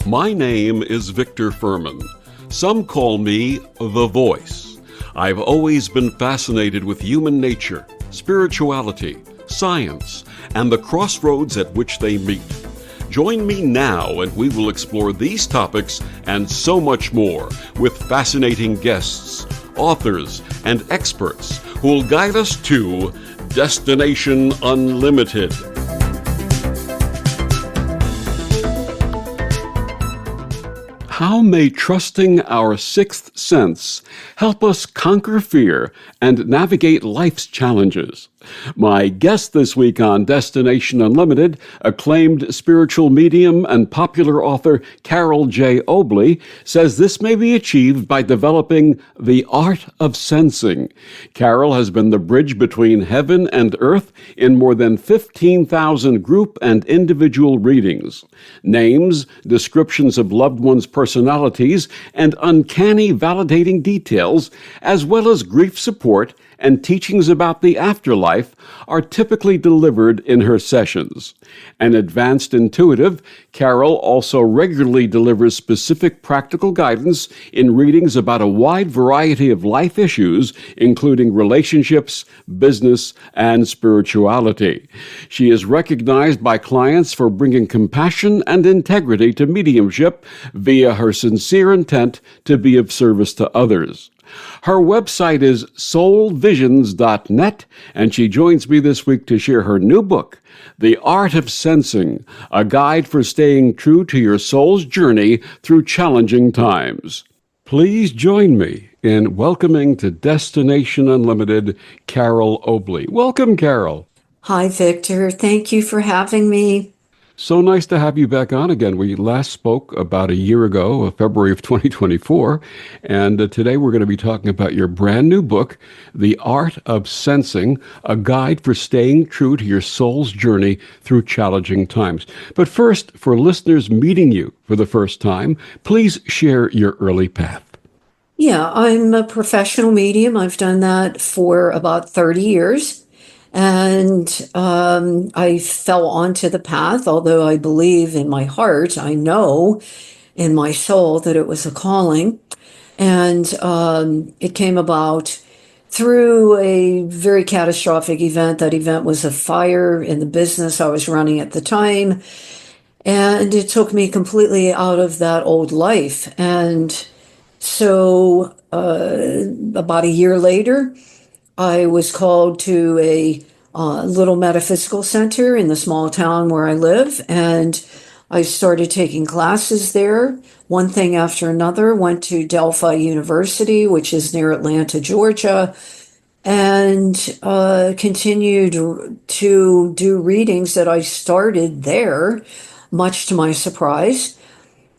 My name is Victor Furman. Some call me The Voice. I've always been fascinated with human nature, spirituality, science, and the crossroads at which they meet. Join me now and we will explore these topics and so much more with fascinating guests, authors, and experts who will guide us to Destination Unlimited. How may trusting our sixth sense help us conquer fear and navigate life's challenges? My guest this week on Destination Unlimited, acclaimed spiritual medium and popular author Carole J. Obley, says this may be achieved by developing the art of sensing. Carole has been the bridge between heaven and earth in more than 15,000 group and individual readings. Names, descriptions of loved ones' personalities, and uncanny validating details, as well as grief support and teachings about the afterlife, are typically delivered in her sessions. An advanced intuitive, Carole also regularly delivers specific practical guidance in readings about a wide variety of life issues, including relationships, business, and spirituality. She is recognized by clients for bringing compassion and integrity to mediumship via her sincere intent to be of service to others. Her website is soulvisions.net, and she joins me this week to share her new book, The Art of Sensing, a guide for staying true to your soul's journey through challenging times. Please join me in welcoming to Destination Unlimited, Carole Obley. Welcome, Carole. Hi, Victor. Thank you for having me. So nice to have you back on again. We last spoke about a year ago, February of 2024, and today we're going to be talking about your brand new book, The Art of Sensing, a guide for staying true to your soul's journey through challenging times. But first, for listeners meeting you for the first time, please share your early path. Yeah, I'm a professional medium. I've done that for about 30 years. And I fell onto the path, although I believe in my heart, I know in my soul that it was a calling. And it came about through a very catastrophic event. That event was a fire in the business I was running at the time. And it took me completely out of that old life. And so about a year later, I was called to a little metaphysical center in the small town where I live, and I started taking classes there, one thing after another. Went to Delphi University, which is near Atlanta, Georgia, and continued to do readings that I started there, much to my surprise.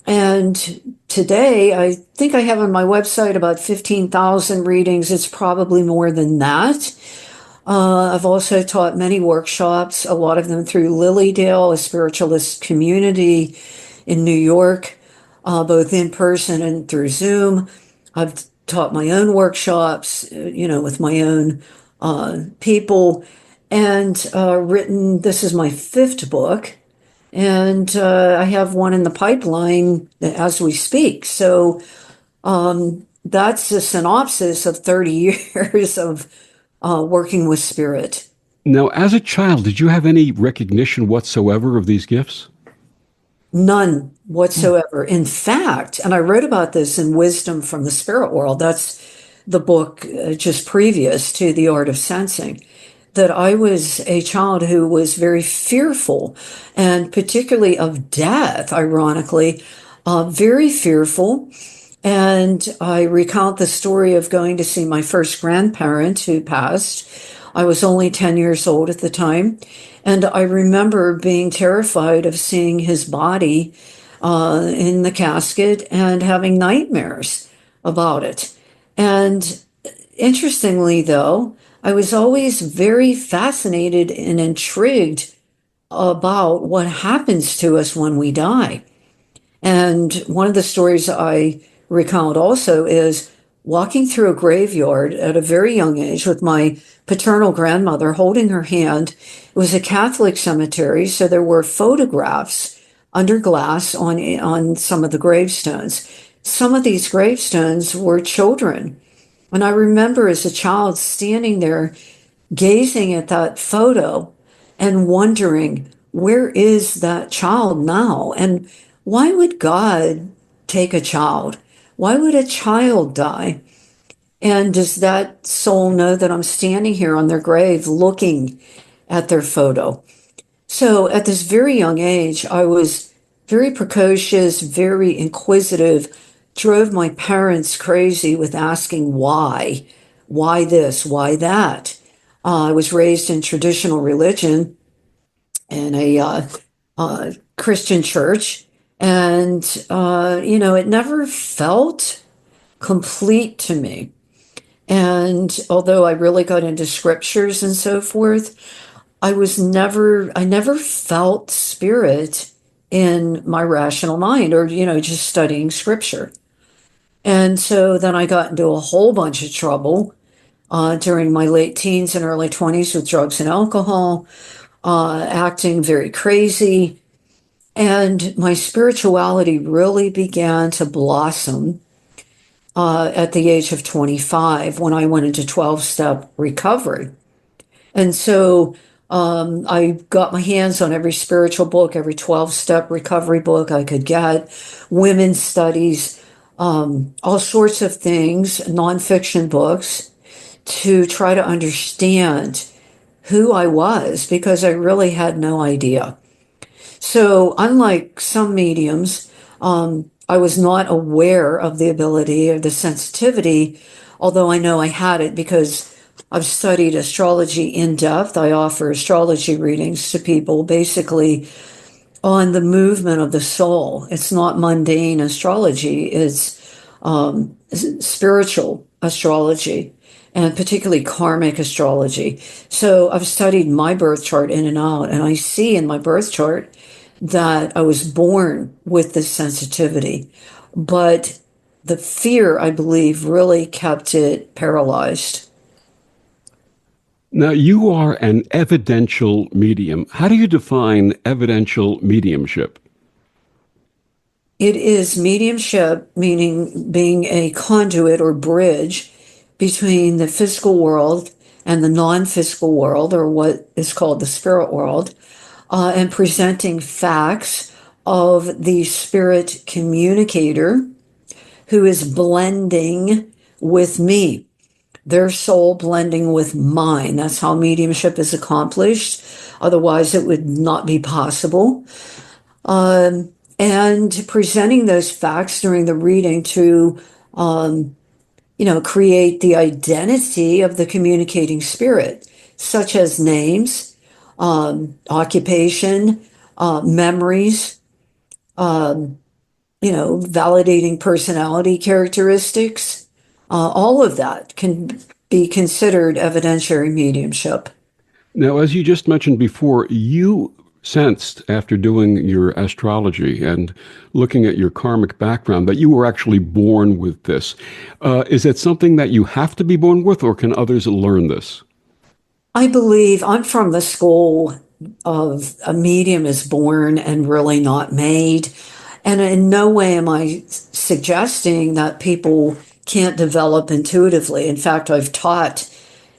And today, I think I have on my website about 15,000 readings. It's probably more than that. I've also taught many workshops, a lot of them through Lilydale, a spiritualist community in New York, both in person and through Zoom. I've taught my own workshops, with my own people, and written, this is my fifth book. And I have one in the pipeline as we speak. So that's a synopsis of 30 years of working with spirit. Now, as a child, did you have any recognition whatsoever of these gifts? None whatsoever. In fact, and I wrote about this in Wisdom from the Spirit World, that's the book just previous to The Art of Sensing, that I was a child who was very fearful, and particularly of death, ironically, very fearful. And I recount the story of going to see my first grandparent who passed. I was only 10 years old at the time. And I remember being terrified of seeing his body in the casket and having nightmares about it. And interestingly, though, I was always very fascinated and intrigued about what happens to us when we die. And one of the stories I recount also is walking through a graveyard at a very young age with my paternal grandmother holding her hand. It was a Catholic cemetery, so there were photographs under glass on some of the gravestones. Some of these gravestones were children. And I remember as a child standing there gazing at that photo and wondering, where is that child now? And why would God take a child? Why would a child die? And does that soul know that I'm standing here on their grave looking at their photo? So at this very young age, I was very precocious, very inquisitive, drove my parents crazy with asking why this, why that. I was raised in traditional religion in a Christian church, and it never felt complete to me. And although I really got into scriptures and so forth, I never felt spirit in my rational mind or, just studying scripture. And so then I got into a whole bunch of trouble during my late teens and early 20s with drugs and alcohol, acting very crazy. And my spirituality really began to blossom at the age of 25 when I went into 12-step recovery. And so I got my hands on every spiritual book, every 12-step recovery book I could get, women's studies, all sorts of things, nonfiction books, to try to understand who I was because I really had no idea. So, unlike some mediums, I was not aware of the ability or the sensitivity, although I know I had it because I've studied astrology in depth. I offer astrology readings to people basically on the movement of the soul. It's not mundane astrology, it's spiritual astrology and particularly karmic astrology. So I've studied my birth chart in and out, and I see in my birth chart that I was born with this sensitivity. But the fear, I believe, really kept it paralyzed. Now, you are an evidential medium. How do you define evidential mediumship? It is mediumship, meaning being a conduit or bridge between the physical world and the non physical world, or what is called the spirit world, and presenting facts of the spirit communicator who is blending with me, their soul blending with mine. That's how mediumship is accomplished. Otherwise, it would not be possible. And presenting those facts during the reading to, create the identity of the communicating spirit, such as names, occupation, memories, validating personality characteristics. All of that can be considered evidentiary mediumship. Now, as you just mentioned before, you sensed after doing your astrology and looking at your karmic background that you were actually born with this. Is it something that you have to be born with, or can others learn this? I believe I'm from the school of a medium is born and really not made. And in no way am I suggesting that people can't develop intuitively. In fact, I've taught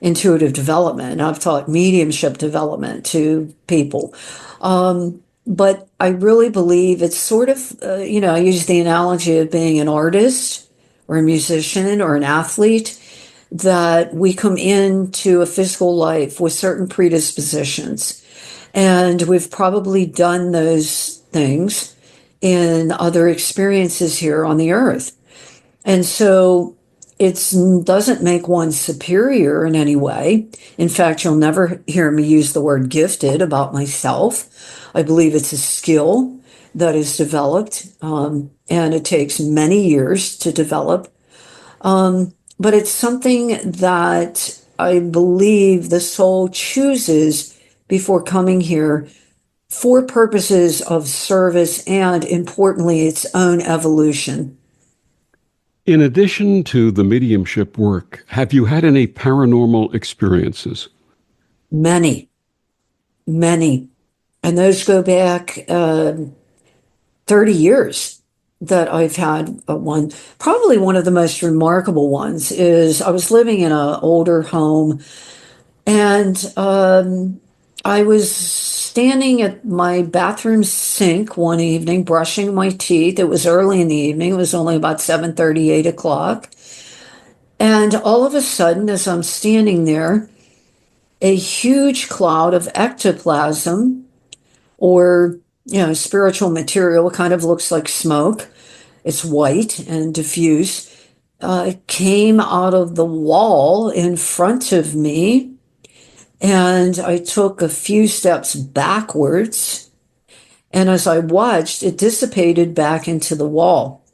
intuitive development, I've taught mediumship development to people. But I really believe it's sort of, I use the analogy of being an artist or a musician or an athlete, that we come into a physical life with certain predispositions. And we've probably done those things in other experiences here on the earth. And so it doesn't make one superior in any way. In fact, you'll never hear me use the word gifted about myself. I believe it's a skill that is developed, and it takes many years to develop. But it's something that I believe the soul chooses before coming here for purposes of service and, importantly, its own evolution. In addition to the mediumship work, have you had any paranormal experiences? Many, many. And those go back 30 years that I've had one. Probably one of the most remarkable ones is I was living in an older home, and I was standing at my bathroom sink one evening brushing my teeth. It was early in the evening. It was only about 7:30, 8 o'clock. And all of a sudden, as I'm standing there, a huge cloud of ectoplasm, or spiritual material, kind of looks like smoke. It's white and diffuse. Came out of the wall in front of me, and I took a few steps backwards. And as I watched, it dissipated back into the wall.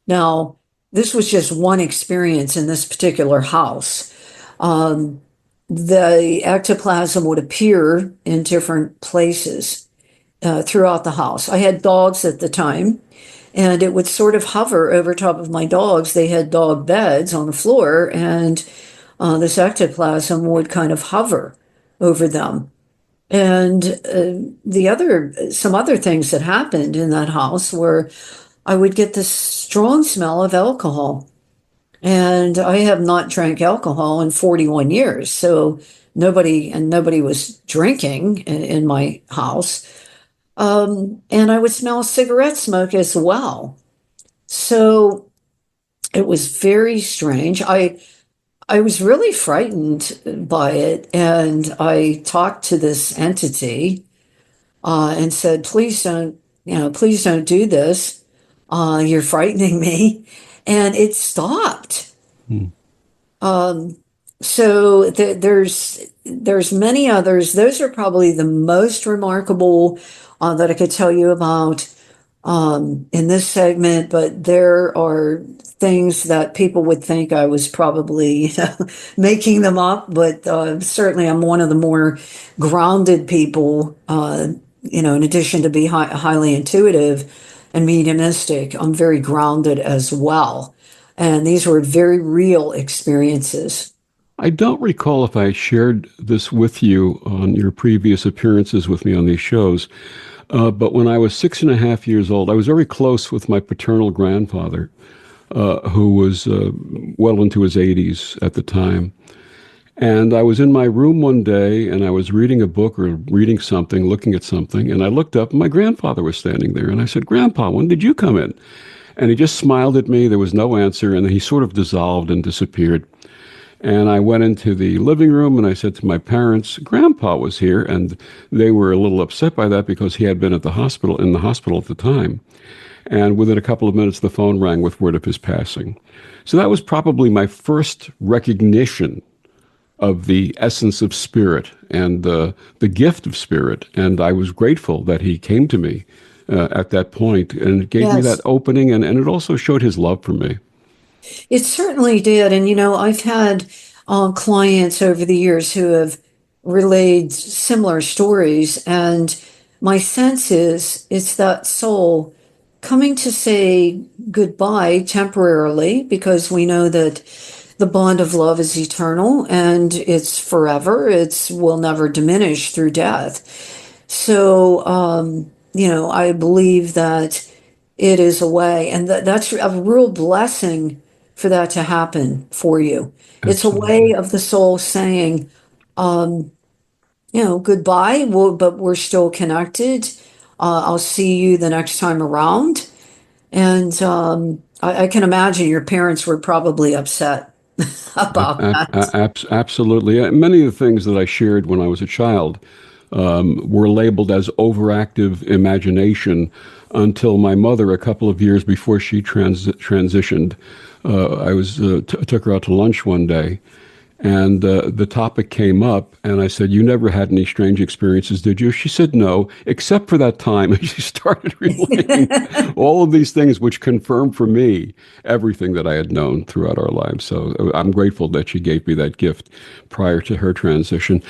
Now, this was just one experience in this particular house. Um, the ectoplasm would appear in different places throughout the house. I had dogs at the time, and it would sort of hover over top of my dogs. They had dog beds on the floor, and this ectoplasm would kind of hover over them. And some other things that happened in that house were I would get this strong smell of alcohol. And I have not drank alcohol in 41 years. So nobody was drinking in my house. And I would smell cigarette smoke as well. So it was very strange. I was really frightened by it, and I talked to this entity and said, please don't do this. You're frightening me. And it stopped. Hmm. So there's many others. Those are probably the most remarkable that I could tell you about in this segment, but there are things that people would think I was probably making them up, but certainly I'm one of the more grounded people, in addition to be highly intuitive and mediumistic, I'm very grounded as well. And these were very real experiences. I don't recall if I shared this with you on your previous appearances with me on these shows, but when I was 6.5 years old, I was very close with my paternal grandfather, who was well into his 80s at the time. And I was in my room one day, and I was reading a book or reading something, looking at something, and I looked up, and my grandfather was standing there. And I said, "Grandpa, when did you come in?" And he just smiled at me. There was no answer, and then he sort of dissolved and disappeared. And I went into the living room, and I said to my parents, "Grandpa was here," and they were a little upset by that because he had been in the hospital at the time. And within a couple of minutes, the phone rang with word of his passing. So that was probably my first recognition of the essence of spirit and the gift of spirit. And I was grateful that he came to me at that point, and it gave me that Yes. opening, and it also showed his love for me. It certainly did. And, I've had clients over the years who have relayed similar stories. And my sense is it's that soul coming to say goodbye temporarily, because we know that the bond of love is eternal and it's forever. It's will never diminish through death. So, I believe that it is a way, and that's a real blessing for that to happen for you. It's a way Absolutely. of the soul saying, goodbye, but we're still connected. I'll see you the next time around. And I can imagine your parents were probably upset about that. Absolutely. Many of the things that I shared when I was a child were labeled as overactive imagination until my mother, a couple of years before she transitioned, took her out to lunch one day, and the topic came up, and I said, "You never had any strange experiences, did you?" She said, "No, except for that time." And she started relaying all of these things, which confirmed for me everything that I had known throughout our lives. So I'm grateful that she gave me that gift prior to her transition.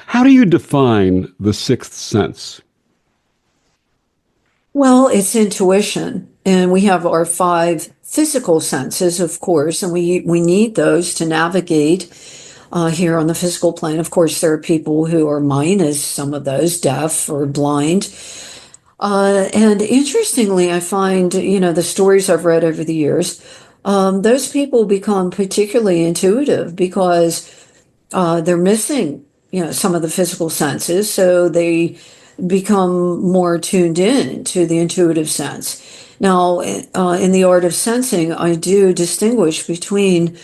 How do you define the sixth sense? Well, it's intuition, and we have our five physical senses, of course, and we need those to navigate here on the physical plane. Of course, there are people who are minus some of those, deaf or blind. And interestingly, I find, the stories I've read over the years, those people become particularly intuitive because they're missing, some of the physical senses, so they become more tuned in to the intuitive sense. Now, in the art of sensing, I do distinguish between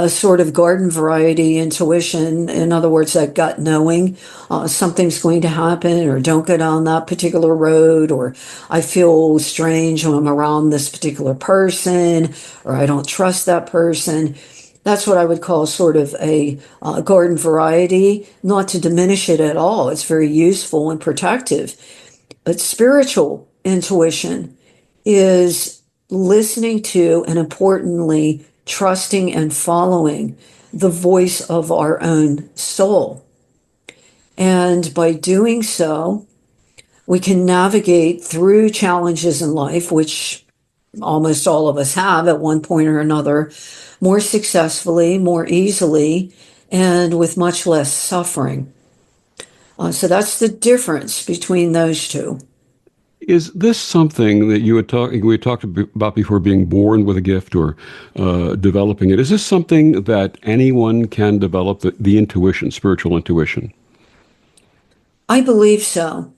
sort of garden variety intuition. In other words, that gut knowing something's going to happen, or don't go down that particular road, or I feel strange when I'm around this particular person, or I don't trust that person. That's what I would call sort of a garden variety, not to diminish it at all. It's very useful and protective. But spiritual intuition is listening to, and importantly, trusting and following the voice of our own soul. And by doing so, we can navigate through challenges in life, which almost all of us have at one point or another, more successfully, more easily, and with much less suffering. So that's the difference between those two. Is this something that we talked about before, being born with a gift or developing it? Is this something that anyone can develop, the intuition, spiritual intuition? I believe so.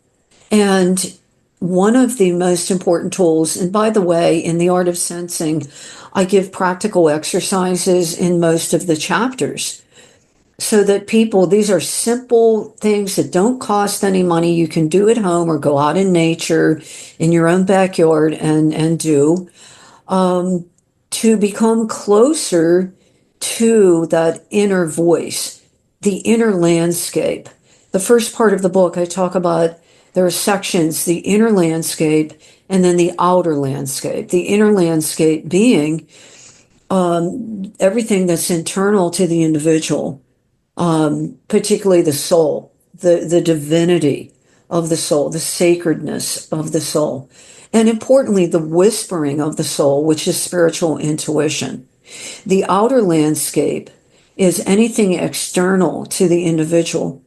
And one of the most important tools, and by the way, in the art of sensing, I give practical exercises in most of the chapters so that people, these are simple things that don't cost any money. You can do at home or go out in nature in your own backyard and do to become closer to that inner voice, the inner landscape. The first part of the book, I talk about there are sections, the inner landscape and then the outer landscape. The inner landscape being everything that's internal to the individual, particularly the soul, the divinity of the soul, the sacredness of the soul, and importantly, the whispering of the soul, which is spiritual intuition. The outer landscape is anything external to the individual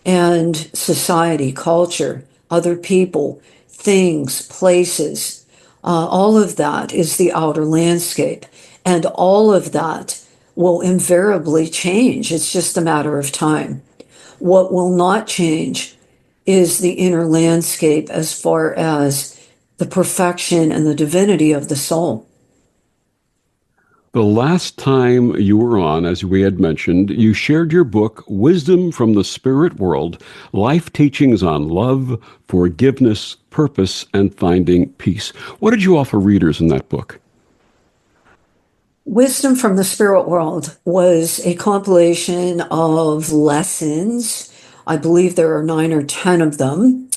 and society, culture, other people, things, places. All of that is the outer landscape. And all of that will invariably change. It's just a matter of time. What will not change is the inner landscape as far as the perfection and the divinity of the soul. The last time you were on, as we had mentioned, you shared your book, Wisdom from the Spirit World, Life Teachings on Love, Forgiveness, Purpose, and Finding Peace. What did you offer readers in that book? Wisdom from the Spirit World was a compilation of lessons. I believe there are 9 or 10 of them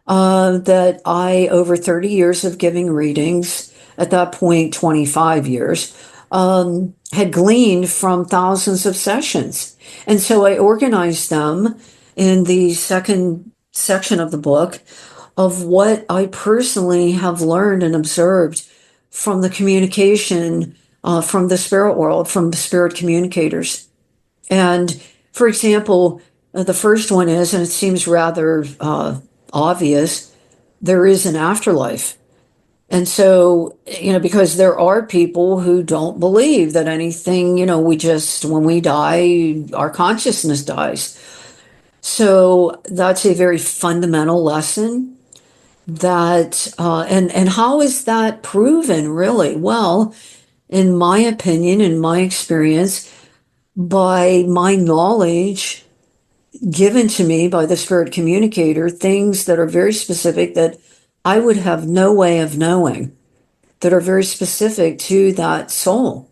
that I, over 30 years of giving readings, at that point 25 years, had gleaned from thousands of sessions. And so I organized them in the second section of the book of what I personally have learned and observed from the communication from the spirit world, from the spirit communicators. And for example, the first one is, and it seems rather obvious, there is an afterlife. And so, because there are people who don't believe that anything, we just, when we die, our consciousness dies. So that's a very fundamental lesson that, and how is that proven really? Well, in my opinion, in my experience, by my knowledge given to me by the spirit communicator, things that are very specific that I would have no way of knowing, that are very specific to that soul.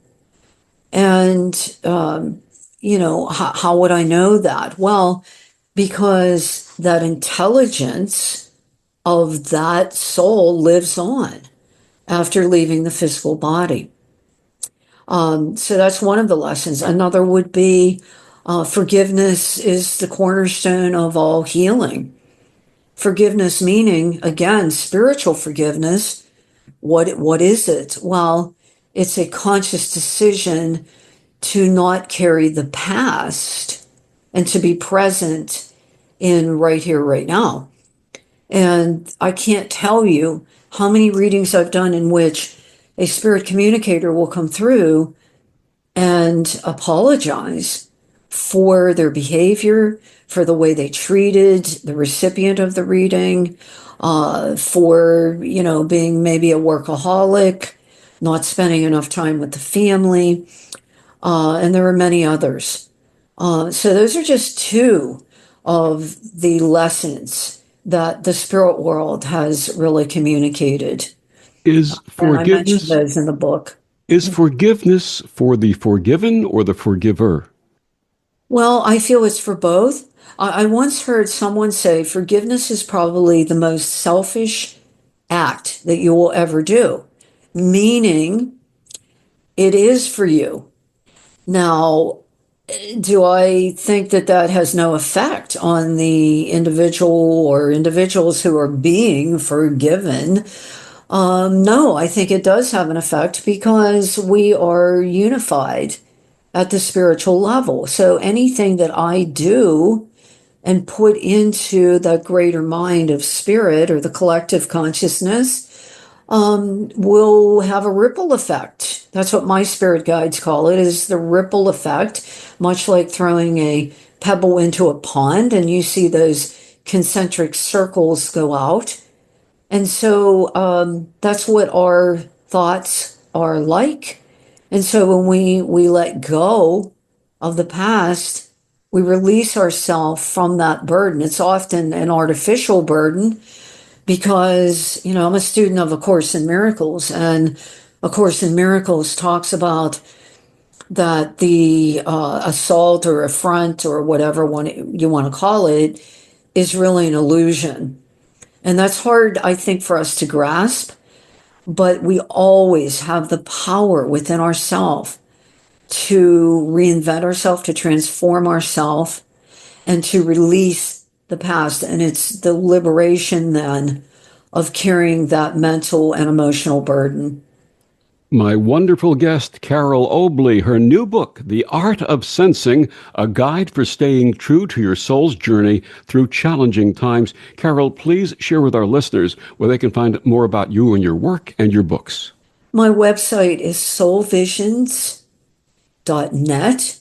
And, how would I know that? Well, because that intelligence of that soul lives on after leaving the physical body. So that's one of the lessons. Another would be forgiveness is the cornerstone of all healing. Forgiveness meaning, again, spiritual forgiveness. What is it? Well, it's a conscious decision to not carry the past and to be present in right here, right now. And I can't tell you how many readings I've done in which a spirit communicator will come through and apologize for their behavior, for the way they treated the recipient of the reading, for, being maybe a workaholic, not spending enough time with the family, and there are many others. So those are just two of the lessons that the spirit world has really communicated. Is And I mentioned forgiveness those in the book. is forgiveness for the forgiven or the forgiver? Well, I feel it's for both. I once heard someone say forgiveness is probably the most selfish act that you will ever do, meaning it is for you. Now, do I think that that has no effect on the individual or individuals who are being forgiven? No, I think it does have an effect because we are unified at the spiritual level. So anything that I do and put into the greater mind of spirit or the collective consciousness will have a ripple effect. That's what my spirit guides call it, is the ripple effect, much like throwing a pebble into a pond and you see those concentric circles go out. And so that's what our thoughts are like. And so when we let go of the past, we release ourselves from that burden. It's often an artificial burden because, I'm a student of A Course in Miracles, and A Course in Miracles talks about that the assault or affront or whatever one you want to call it is really an illusion. And that's hard, I think, for us to grasp, but we always have the power within ourselves to reinvent ourselves, to transform ourselves, and to release the past. And it's the liberation then of carrying that mental and emotional burden. My wonderful guest, Carole Obley, her new book, The Art of Sensing, a guide for staying true to your soul's journey through challenging times. Carole, please share with our listeners where they can find more about you and your work and your books. My website is soulvisions.net.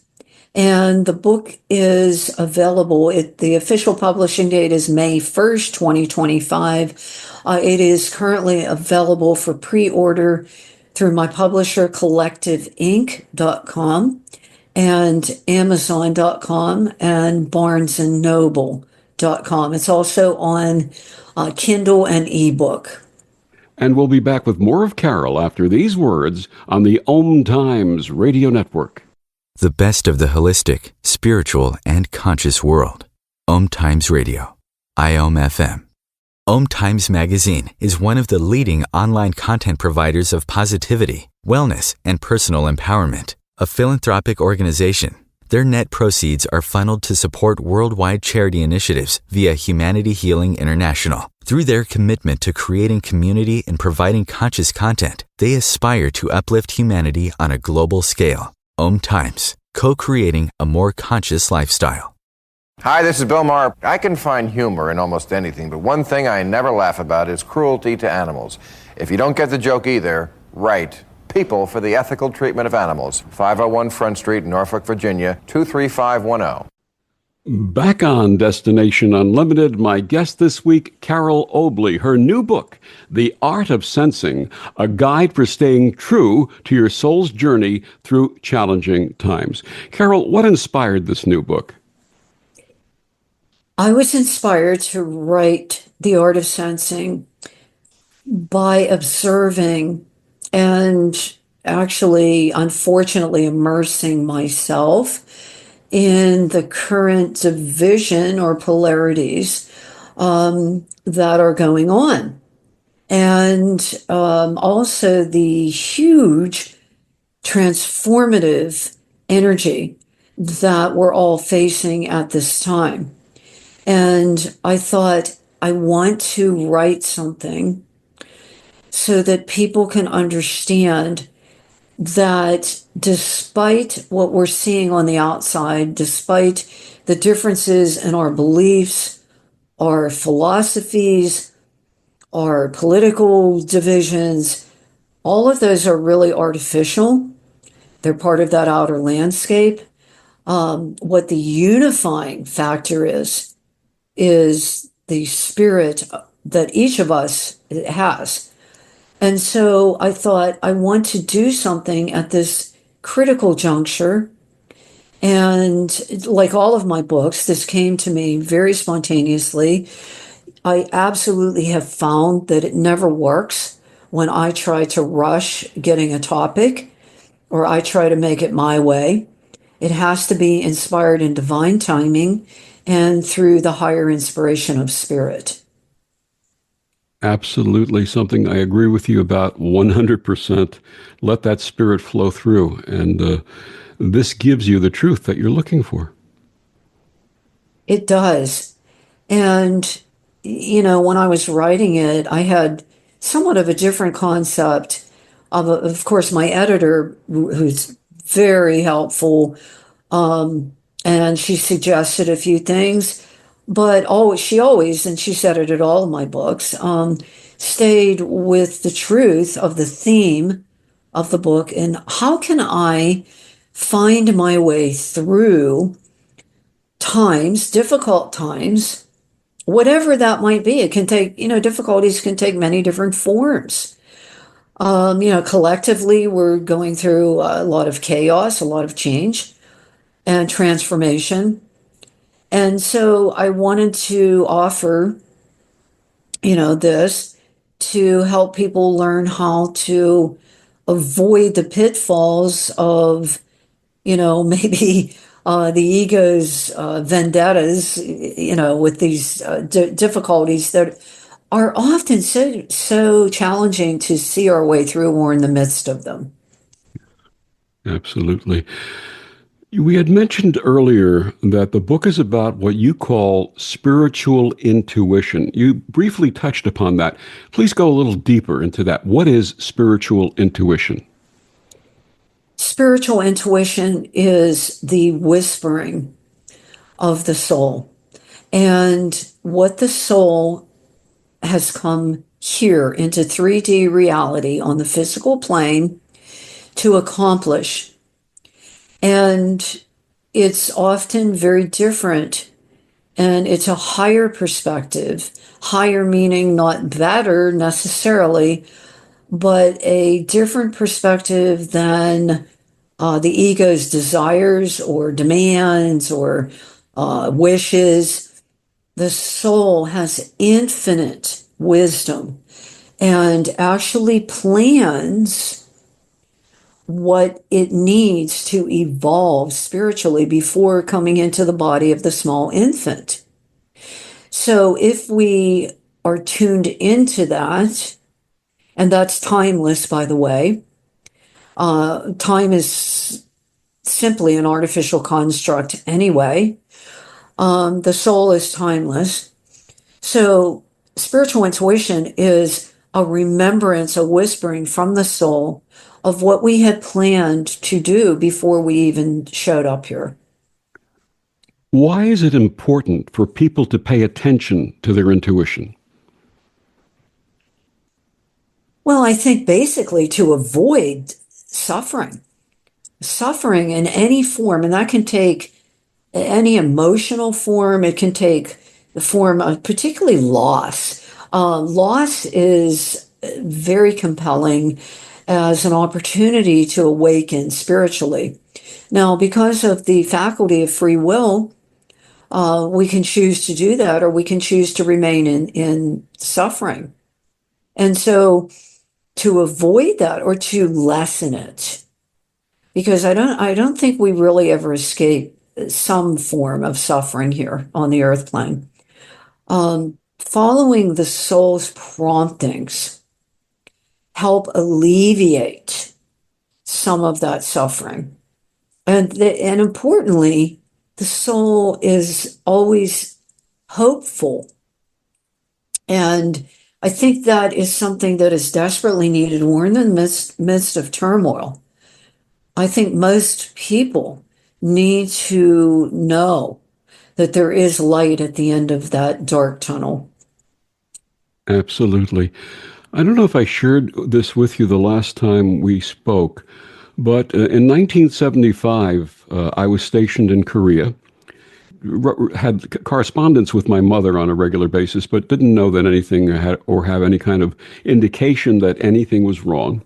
And the book is available. The official publishing date is May 1st, 2025. It is currently available for pre-order through my publisher, collectiveinc.com, and amazon.com, and barnesandnoble.com. It's also on Kindle and ebook. And we'll be back with more of Carole after these words on the Om Times Radio Network. The best of the holistic, spiritual, and conscious world. Om Times Radio. IOM FM. Om Times Magazine is one of the leading online content providers of positivity, wellness, and personal empowerment. A philanthropic organization, their net proceeds are funneled to support worldwide charity initiatives via Humanity Healing International. Through their commitment to creating community and providing conscious content, they aspire to uplift humanity on a global scale. Om Times, co-creating a more conscious lifestyle. Hi, this is Bill Maher. I can find humor in almost anything, but one thing I never laugh about is cruelty to animals. If you don't get the joke either, write People for the Ethical Treatment of Animals, 501 Front Street, Norfolk, Virginia, 23510. Back on Destination Unlimited, my guest this week, Carole Obley. Her new book, The Art of Sensing, a guide for staying true to your soul's journey through challenging times. Carole, what inspired this new book? I was inspired to write The Art of Sensing by observing and actually, unfortunately, immersing myself in the current division or polarities that are going on. And also the huge transformative energy that we're all facing at this time. And I thought, I want to write something so that people can understand that despite what we're seeing on the outside, despite the differences in our beliefs, our philosophies, our political divisions, all of those are really artificial. They're part of that outer landscape. What the unifying factor is the spirit that each of us has. And so I thought, I want to do something at this critical juncture. And like all of my books, this came to me very spontaneously. I absolutely have found that it never works when I try to rush getting a topic or I try to make it my way. It has to be inspired in divine timing and through the higher inspiration of spirit. Absolutely, something I agree with you about 100%. Let that spirit flow through, and this gives you the truth that you're looking for. It does. And, when I was writing it, I had somewhat of a different concept. Of course, my editor, who's very helpful, and she suggested a few things, but she always, and she said it at all of my books, stayed with the truth of the theme of the book and how can I find my way through difficult times, whatever that might be. It can take, difficulties can take many different forms. Collectively, we're going through a lot of chaos, a lot of change and transformation. And so I wanted to offer, this to help people learn how to avoid the pitfalls of, maybe the ego's vendettas, with these difficulties that are often so challenging to see our way through. We're in the midst of them. Absolutely. We had mentioned earlier that the book is about what you call spiritual intuition. You briefly touched upon that. Please go a little deeper into that. What is spiritual intuition? Spiritual intuition is the whispering of the soul. And what the soul has come here into 3D reality on the physical plane to accomplish. And it's often very different. And it's a higher perspective, higher meaning not better necessarily, but a different perspective than the ego's desires or demands or wishes. The soul has infinite wisdom and actually plans what it needs to evolve spiritually before coming into the body of the small infant. So if we are tuned into that, and that's timeless, by the way, time is simply an artificial construct anyway. The soul is timeless. So spiritual intuition is a remembrance, a whispering from the soul of what we had planned to do before we even showed up here. Why is it important for people to pay attention to their intuition? Well, I think basically to avoid suffering in any form, and that can take any emotional form. It can take the form of particularly loss. Loss is very compelling as an opportunity to awaken spiritually. Now, because of the faculty of free will, we can choose to do that, or we can choose to remain in suffering. And so to avoid that or to lessen it, because I don't think we really ever escape some form of suffering here on the earth plane. Following the soul's promptings help alleviate some of that suffering. And importantly, the soul is always hopeful. And I think that is something that is desperately needed. We're in the midst of turmoil. I think most people need to know that there is light at the end of that dark tunnel. Absolutely. I don't know if I shared this with you the last time we spoke, but in 1975, I was stationed in Korea, had correspondence with my mother on a regular basis, but didn't know that anything had or have any kind of indication that anything was wrong.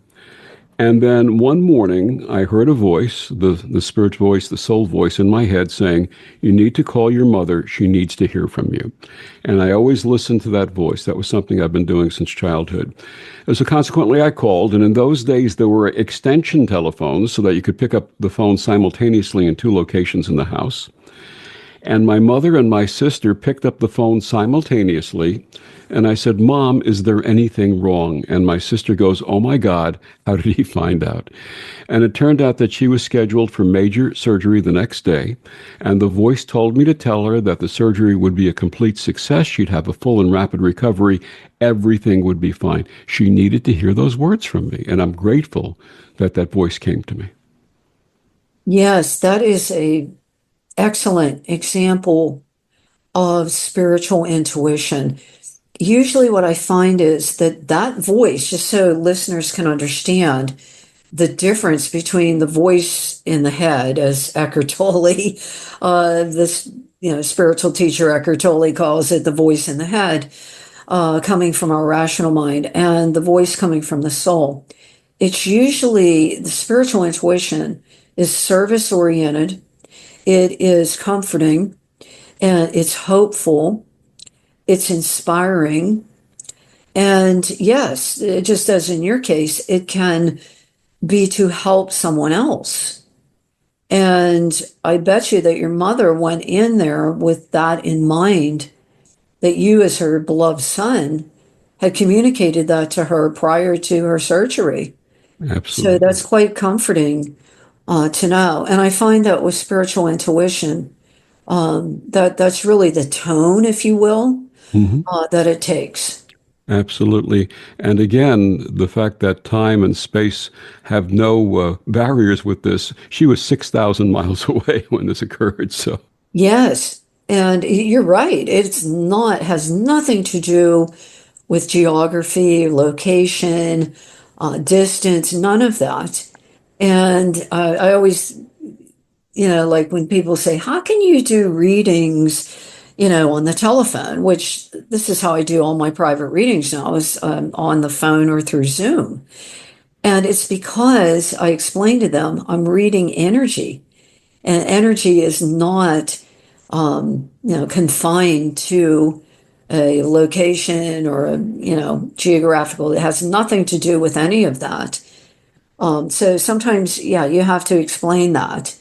And then one morning, I heard a voice, the spirit voice, the soul voice in my head saying, "You need to call your mother. She needs to hear from you." And I always listened to that voice. That was something I've been doing since childhood. And so consequently, I called. And in those days, there were extension telephones so that you could pick up the phone simultaneously in two locations in the house. And my mother and my sister picked up the phone simultaneously. And I said, "Mom, is there anything wrong?" And my sister goes, "Oh my God, how did he find out?" And it turned out that she was scheduled for major surgery the next day. And the voice told me to tell her that the surgery would be a complete success. She'd have a full and rapid recovery. Everything would be fine. She needed to hear those words from me. And I'm grateful that that voice came to me. Yes, that is a excellent example of spiritual intuition. Usually what I find is that that voice, just so listeners can understand the difference between the voice in the head, as Eckhart Tolle, this spiritual teacher Eckhart Tolle calls it, the voice in the head, coming from our rational mind, and the voice coming from the soul. It's usually the spiritual intuition is service oriented. It is comforting, and it's hopeful, it's inspiring, and yes, just as in your case, it can be to help someone else. And I bet you that your mother went in there with that in mind, that you, as her beloved son, had communicated that to her prior to her surgery. So Absolutely. that's quite comforting to know. And I find that with spiritual intuition, that's really the tone, if you will, Mhm. that it takes. Absolutely. And again, the fact that time and space have no barriers with this, she was 6,000 miles away when this occurred. So, Yes, and you're right. Has nothing to do with geography, location, distance, none of that. And I always, like when people say, "How can you do readings, on the telephone?" Which this is how I do all my private readings now, is on the phone or through Zoom. And it's because I explain to them I'm reading energy, and energy is not, confined to a location or geographical. It has nothing to do with any of that. So sometimes, yeah, you have to explain that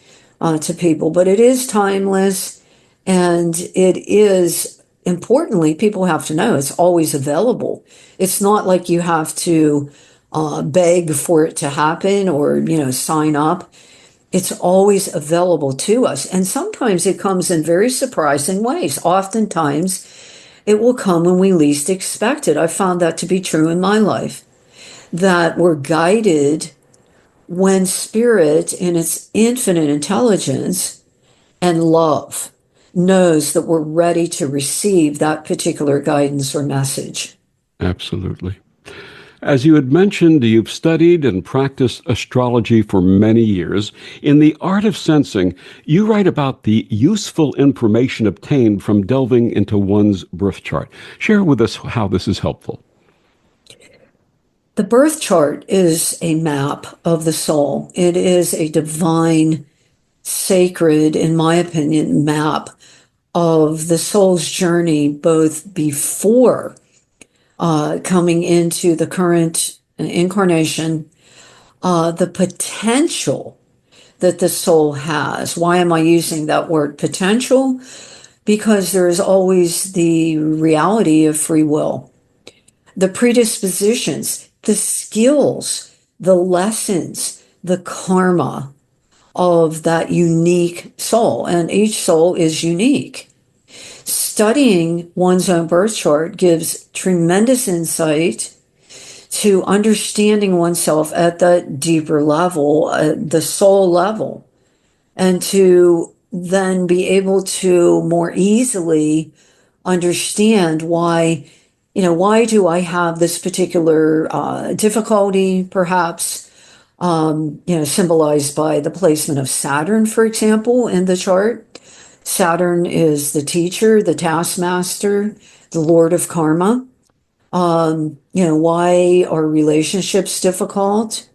to people, but it is timeless, and it is, importantly, people have to know it's always available. It's not like you have to beg for it to happen or, sign up. It's always available to us. And sometimes it comes in very surprising ways. Oftentimes, it will come when we least expect it. I found that to be true in my life, that we're guided when spirit, in its infinite intelligence and love, knows that we're ready to receive that particular guidance or message. absolutely. As you had mentioned, you've studied and practiced astrology for many years. In The Art of Sensing, you write about the useful information obtained from delving into one's birth chart. Share with us how this is helpful. The birth chart is a map of the soul. It is a divine, sacred, in my opinion, map of the soul's journey, both before coming into the current incarnation, the potential that the soul has. Why am I using that word potential? Because there is always the reality of free will, the predispositions, the skills, the lessons, the karma of that unique soul. And each soul is unique. Studying one's own birth chart gives tremendous insight to understanding oneself at that deeper level, the soul level, and to then be able to more easily understand why, why do I have this particular difficulty, perhaps, symbolized by the placement of Saturn, for example, in the chart. Saturn is the teacher, the taskmaster, the lord of karma. Why are relationships difficult?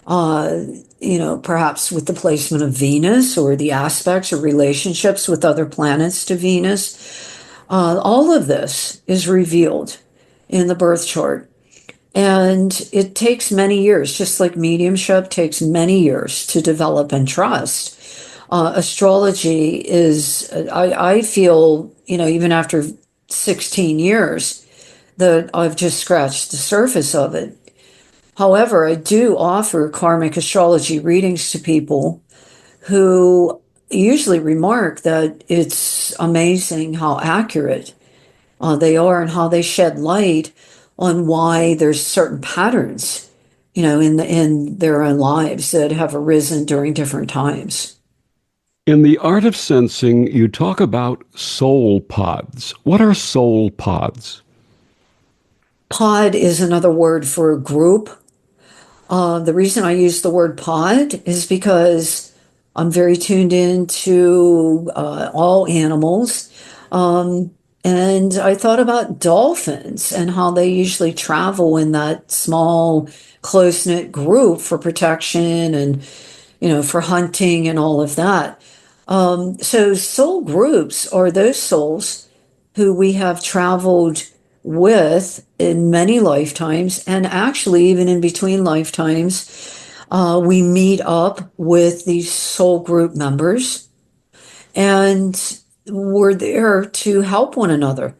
Perhaps with the placement of Venus or the aspects or relationships with other planets to Venus. All of this is revealed in the birth chart. And it takes many years, just like mediumship takes many years to develop and trust. Astrology is, I feel, even after 16 years, that I've just scratched the surface of it. However, I do offer karmic astrology readings to people who usually remark that it's amazing how accurate they are and how they shed light on why there's certain patterns, in their own lives that have arisen during different times. In the art of sensing, you talk about soul pods. What are soul pods? Pod is another word for group. The reason I use the word pod is because I'm very tuned in to all animals. And I thought about dolphins and how they usually travel in that small, close-knit group for protection and, for hunting and all of that. So soul groups are those souls who we have traveled with in many lifetimes, and actually even in between lifetimes, we meet up with these soul group members, and we're there to help one another.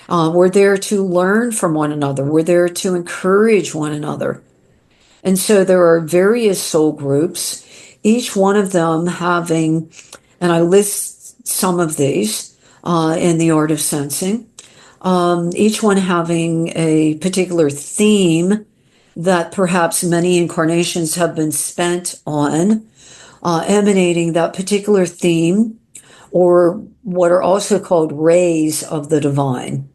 We're there to learn from one another. We're there to encourage one another. And so there are various soul groups, each one of them having, and I list some of these in the art of sensing, each one having a particular theme that perhaps many incarnations have been spent on, emanating that particular theme, or what are also called rays of the divine.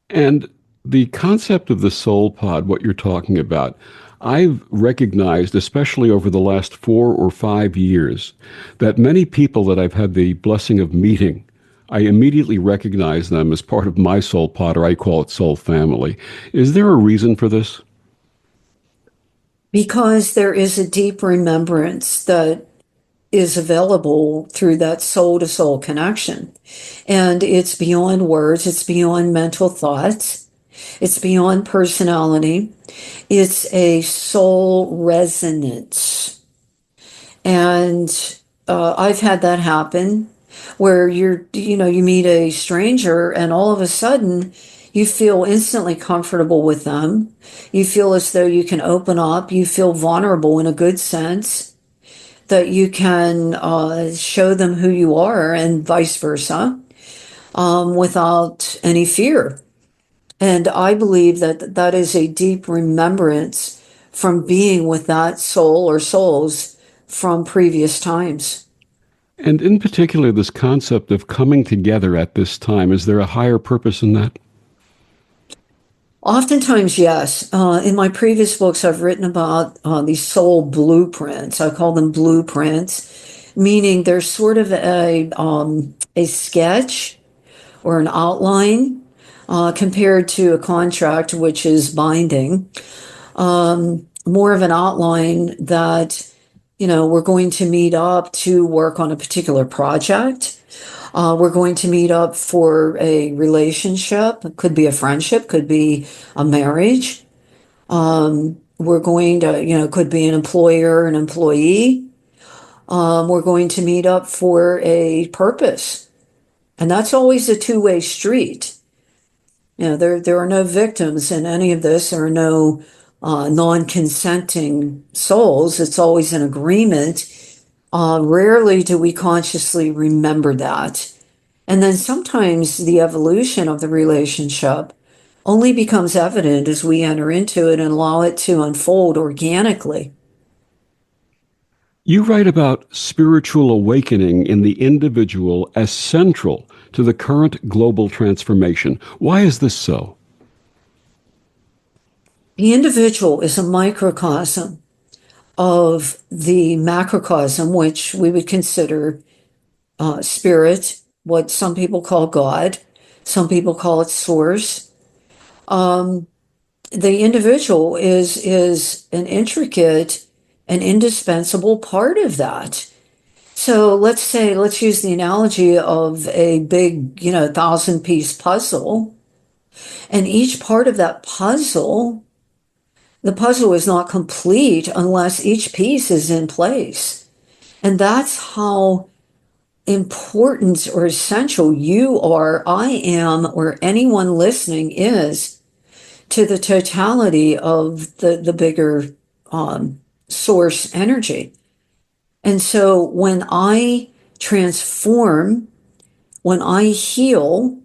And the concept of the soul pod, what you're talking about, I've recognized, especially over the last 4 or 5 years, that many people that I've had the blessing of meeting, I immediately recognize them as part of my soul pod, or I call it soul family. Is there a reason for this? Because there is a deep remembrance that is available through that soul to soul connection. And it's beyond words, it's beyond mental thoughts, it's beyond personality. It's a soul resonance. And I've had that happen where you meet a stranger and all of a sudden you feel instantly comfortable with them. You feel as though you can open up. You feel vulnerable in a good sense, that you can show them who you are and vice versa, without any fear. And I believe that that is a deep remembrance from being with that soul or souls from previous times. And in particular, this concept of coming together at this time, is there a higher purpose in that? Oftentimes, yes. In my previous books, I've written about these soul blueprints. I call them blueprints, meaning they're sort of a sketch or an outline compared to a contract, which is binding. More of an outline that, we're going to meet up to work on a particular project. We're going to meet up for a relationship. It could be a friendship, could be a marriage. We're going to, could be an employer, an employee. We're going to meet up for a purpose. And that's always a two-way street. There are no victims in any of this. There are no non-consenting souls. It's always an agreement. Rarely do we consciously remember that. And then sometimes the evolution of the relationship only becomes evident as we enter into it and allow it to unfold organically. You write about spiritual awakening in the individual as central to the current global transformation. Why is this so? The individual is a microcosm of the macrocosm, which we would consider spirit, what some people call God, some people call it source. The individual is an intricate and indispensable part of that. So let's use the analogy of a big, 1,000-piece puzzle. And each part of that puzzle, the puzzle is not complete unless each piece is in place. And that's how important or essential you are, I am, or anyone listening is to the totality of the bigger source energy. And so when I transform, when I heal,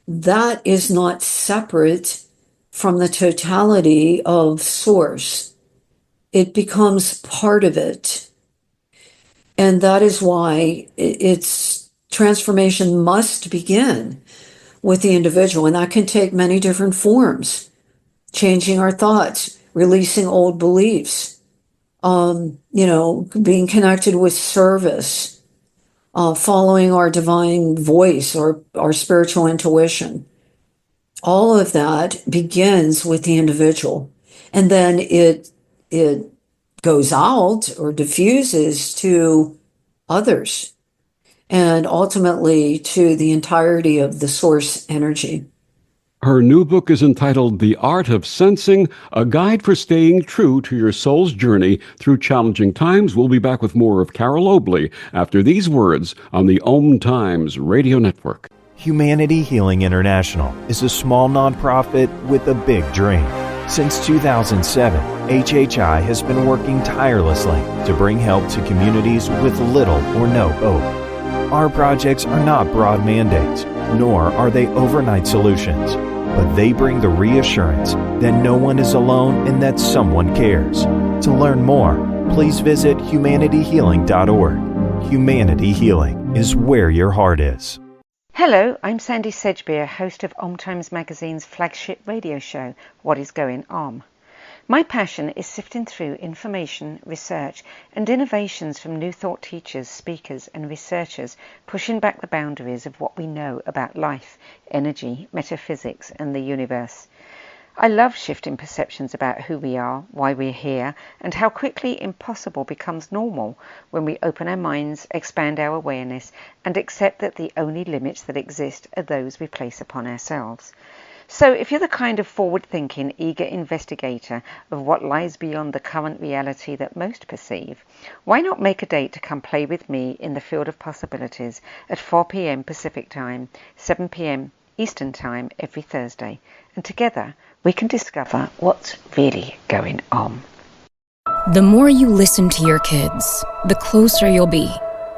that is not separate from the totality of source. It becomes part of it. And that is why its transformation must begin with the individual. And that can take many different forms. Changing our thoughts, releasing old beliefs, being connected with service, following our divine voice or our spiritual intuition. All of that begins with the individual. And then it goes out or diffuses to others and ultimately to the entirety of the source energy. Her new book is entitled The Art of Sensing, a guide for staying true to your soul's journey through challenging times. We'll be back with more of Carole Obley after these words on the Om Times Radio Network. Humanity Healing International is a small nonprofit with a big dream. Since 2007, HHI has been working tirelessly to bring help to communities with little or no hope. Our projects are not broad mandates, nor are they overnight solutions, but they bring the reassurance that no one is alone and that someone cares. To learn more, please visit humanityhealing.org. Humanity Healing is where your heart is. Hello, I'm Sandy Sedgbeer, host of Om Times Magazine's flagship radio show, What is Going On? My passion is sifting through information, research, and innovations from new thought teachers, speakers, and researchers pushing back the boundaries of what we know about life, energy, metaphysics, and the universe. I love shifting perceptions about who we are, why we're here, and how quickly impossible becomes normal when we open our minds, expand our awareness, and accept that the only limits that exist are those we place upon ourselves. So if you're the kind of forward-thinking, eager investigator of what lies beyond the current reality that most perceive, why not make a date to come play with me in the field of possibilities at 4 p.m. Pacific Time, 7 p.m. Eastern Time every Thursday, and together we can discover what's really going on. The more you listen to your kids, the closer you'll be.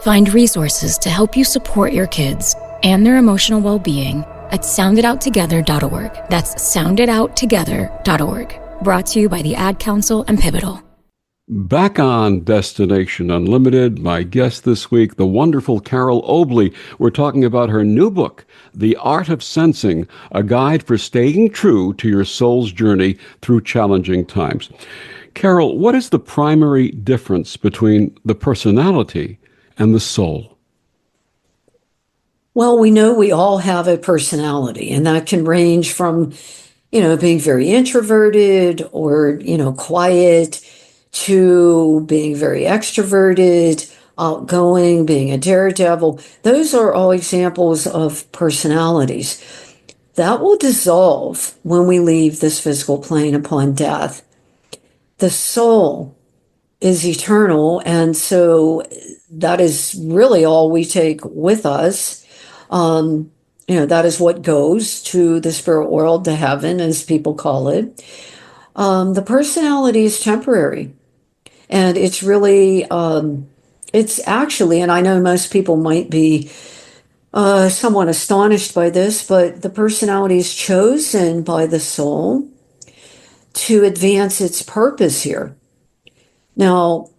Find resources to help you support your kids and their emotional well-being at sounditouttogether.org. That's sounditouttogether.org. Brought to you by the Ad Council and Pivotal. Back on Destination Unlimited, my guest this week, the wonderful Carole Obley. We're talking about her new book, The Art of Sensing, a guide for staying true to your soul's journey through challenging times. Carole, what is the primary difference between the personality and the soul? Well, we know we all have a personality, and that can range from, being very introverted or, quiet, to being very extroverted, outgoing, being a daredevil. Those are all examples of personalities. That will dissolve when we leave this physical plane upon death. The soul is eternal, and so that is really all we take with us. That is what goes to the spirit world, to heaven, as people call it. The personality is temporary. And it's really, it's actually, and I know most people might be somewhat astonished by this, but the personality is chosen by the soul to advance its purpose here. Now,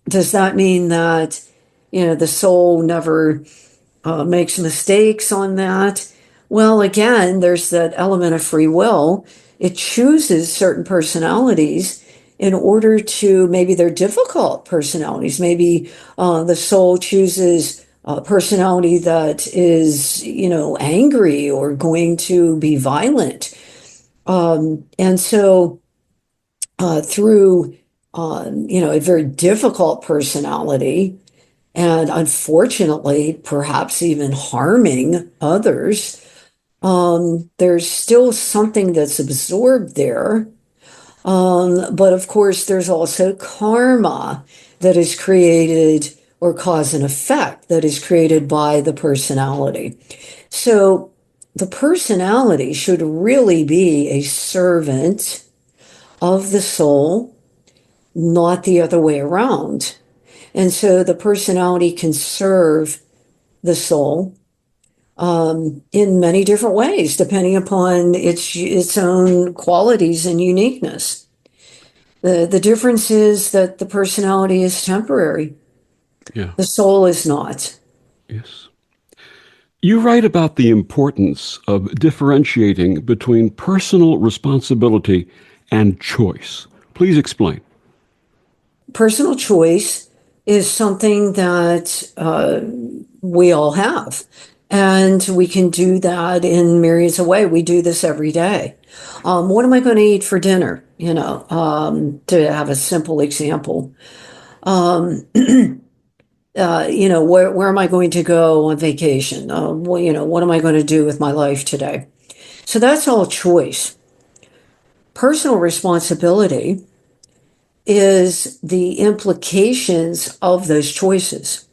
Does that mean that, the soul never makes mistakes on that? Well, again, there's that element of free will. It chooses certain personalities in order to, maybe they're difficult personalities. Maybe the soul chooses a personality that is, angry or going to be violent. And so through, a very difficult personality, and unfortunately, perhaps even harming others, there's still something that's absorbed there. But of course, there's also karma that is created, or cause and effect that is created by the personality. So the personality should really be a servant of the soul, not the other way around. And so the personality can serve the soul in many different ways, depending upon its own qualities and uniqueness. The difference is that the personality is temporary. Yeah. The soul is not. Yes. You write about the importance of differentiating between personal responsibility and choice. Please explain. Personal choice is something that we all have. And we can do that in myriads of ways. We do this every day. What am I going to eat for dinner? To have a simple example. Where am I going to go on vacation? What am I going to do with my life today? So that's all choice. Personal responsibility is the implications of those choices.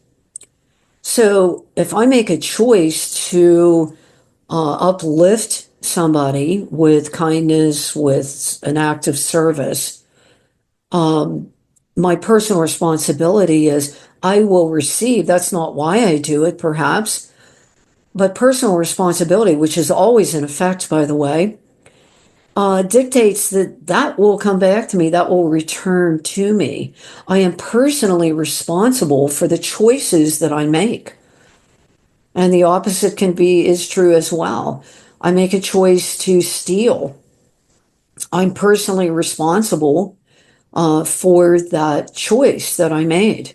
So if I make a choice to uplift somebody with kindness, with an act of service, my personal responsibility is I will receive. That's not why I do it, perhaps, but personal responsibility, which is always in effect, by the way, dictates that will come back to me, that will return to me. I am personally responsible for the choices that I make. And the opposite is true as well. I make a choice to steal. I'm personally responsible for that choice that I made.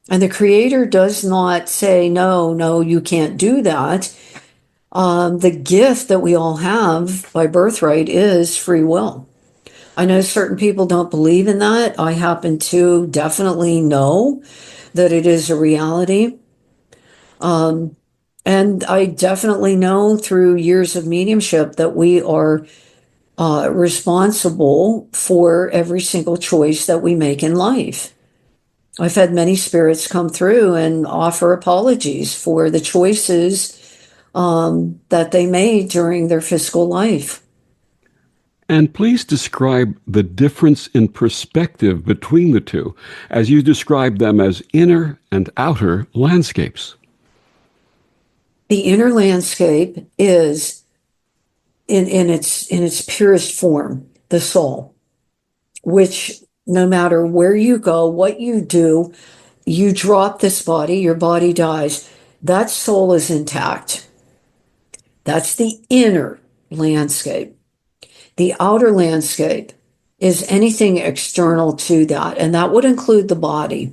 And the Creator does not say, no, you can't do that. The gift that we all have by birthright is free will. I know certain people don't believe in that. I happen to definitely know that it is a reality. And I definitely know through years of mediumship that we are responsible for every single choice that we make in life. I've had many spirits come through and offer apologies for the choices that they made during their physical life. And please describe the difference in perspective between the two, as you describe them as inner and outer landscapes. The inner landscape is, in its purest form, the soul, which no matter where you go, what you do, you drop this body, your body dies, that soul is intact. That's the inner landscape. The outer landscape is anything external to that, and that would include the body.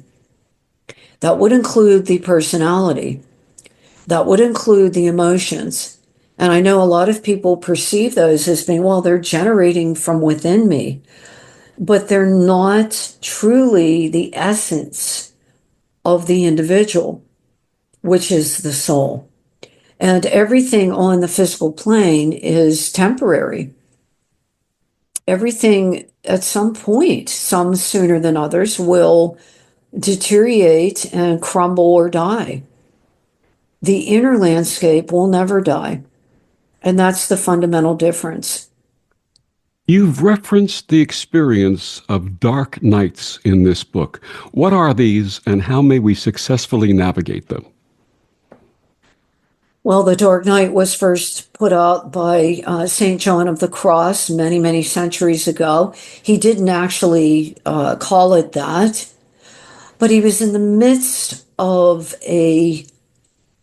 That would include the personality. That would include the emotions. And I know a lot of people perceive those as being, well, they're generating from within me, but they're not truly the essence of the individual, which is the soul. And everything on the physical plane is temporary. Everything at some point, some sooner than others, will deteriorate and crumble or die. The inner landscape will never die. And that's the fundamental difference. You've referenced the experience of dark nights in this book. What are these, and how may we successfully navigate them? Well, the Dark Night was first put out by St. John of the Cross many, many centuries ago. He didn't actually call it that, But he was in the midst of a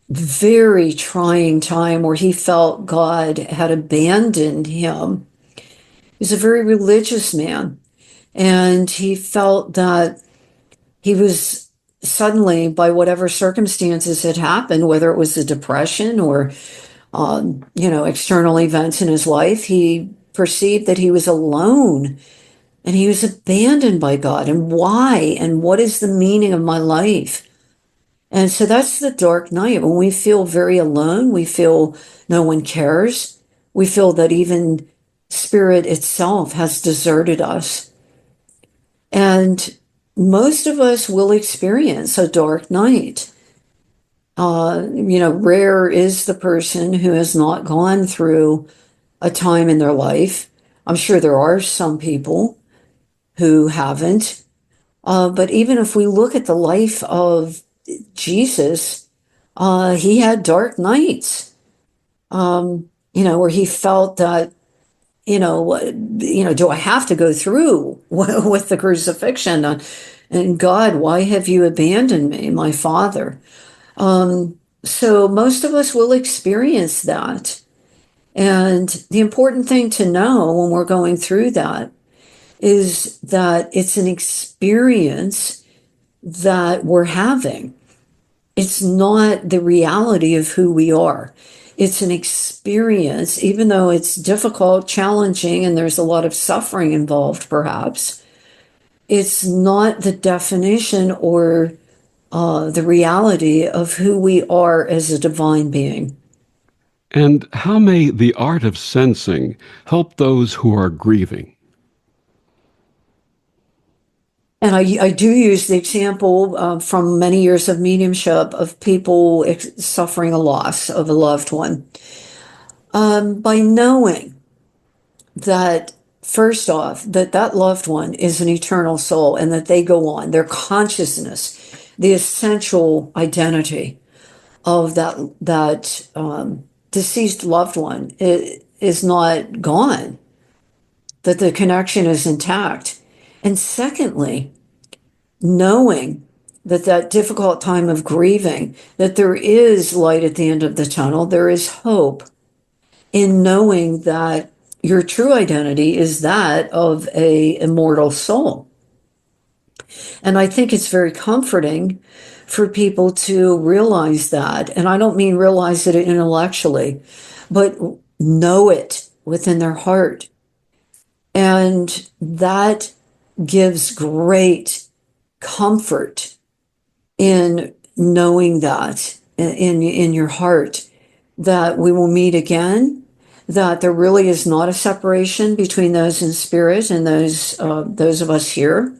very trying time where he felt God had abandoned him. He was a very religious man, and he felt that he was suddenly, by whatever circumstances had happened, whether it was a depression or external events in his life, he perceived that he was alone and he was abandoned by God. And why? And what is the meaning of my life? And so that's the dark night when we feel very alone. We feel no one cares. We feel that even spirit itself has deserted us. And most of us will experience a dark night. Rare is the person who has not gone through a time in their life. I'm sure there are some people who haven't. But even if we look at the life of Jesus, he had dark nights, where he felt that, do I have to go through with the crucifixion? And God, why have you abandoned me, my Father? So most of us will experience that. And the important thing to know when we're going through that is that it's an experience that we're having. It's not the reality of who we are. It's an experience, even though it's difficult, challenging, and there's a lot of suffering involved, perhaps. It's not the definition or the reality of who we are as a divine being. And how may the art of sensing help those who are grieving? And I do use the example from many years of mediumship of people suffering a loss of a loved one. By knowing that, first off, that loved one is an eternal soul and that they go on, their consciousness, the essential identity of that deceased loved one is not gone, that the connection is intact. And secondly, knowing that difficult time of grieving, that there is light at the end of the tunnel, there is hope in knowing that your true identity is that of a immortal soul. And I think it's very comforting for people to realize that. And I don't mean realize it intellectually, but know it within their heart. And that gives great comfort in knowing that in your heart, that we will meet again, that there really is not a separation between those in spirit and those of us here.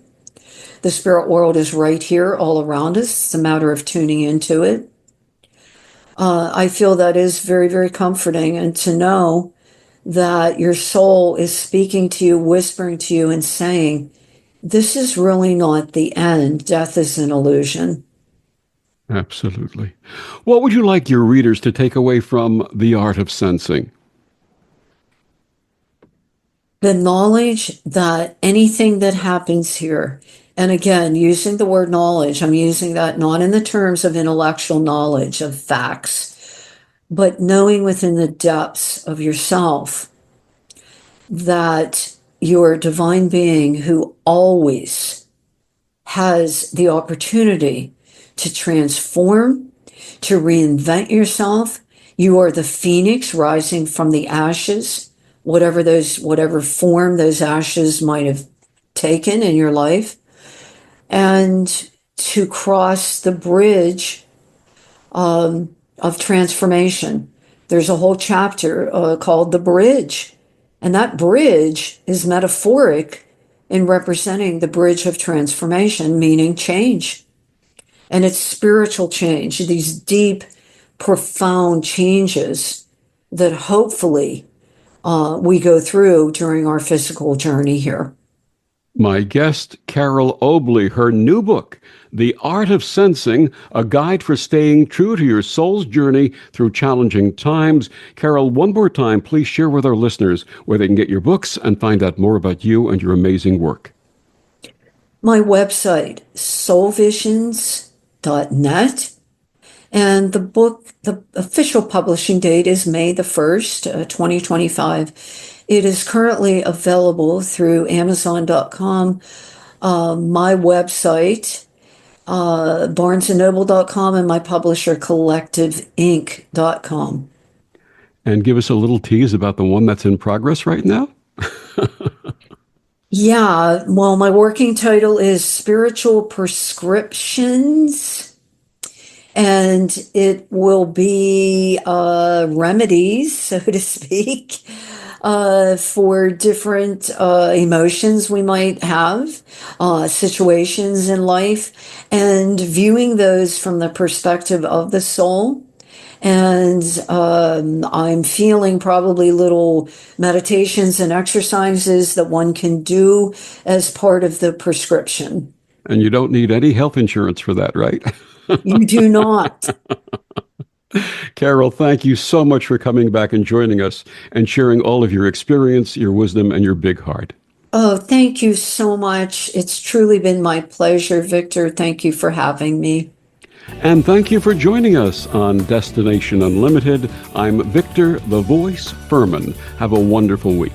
The spirit world is right here all around us. It's a matter of tuning into it. I feel that is very, very comforting, and to know that your soul is speaking to you, whispering to you, and saying, this is really not the end. Death is an illusion. Absolutely. What would you like your readers to take away from the art of sensing? The knowledge that anything that happens here, and again, using the word knowledge, I'm using that not in the terms of intellectual knowledge of facts, but knowing within the depths of yourself that you're a divine being who always has the opportunity to transform, to reinvent yourself. You are the phoenix rising from the ashes, whatever form those ashes might have taken in your life, and to cross the bridge of transformation. There's a whole chapter called The Bridge. And that bridge is metaphoric in representing the bridge of transformation, meaning change. And it's spiritual change, these deep, profound changes that hopefully we go through during our physical journey here. My guest, Carole Obley, her new book, The Art of Sensing, a guide for staying true to your soul's journey through challenging times. Carole, one more time, please share with our listeners where they can get your books and find out more about you and your amazing work. My website, soulvisions.net. And the official publishing date is May the 1st, 2025. It is currently available through Amazon.com, my website, BarnesandNoble.com, and my publisher, CollectiveInc.com. And give us a little tease about the one that's in progress right now. Yeah, well, my working title is Spiritual Prescriptions. And it will be remedies, so to speak, for different emotions we might have, situations in life, and viewing those from the perspective of the soul. And I'm feeling probably little meditations and exercises that one can do as part of the prescription. And you don't need any health insurance for that, right? You do not. Carole, thank you so much for coming back and joining us and sharing all of your experience, your wisdom, and your big heart. Oh, thank you so much. It's truly been my pleasure, Victor. Thank you for having me. And thank you for joining us on Destination Unlimited. I'm Victor, the Voice Furman. Have a wonderful week.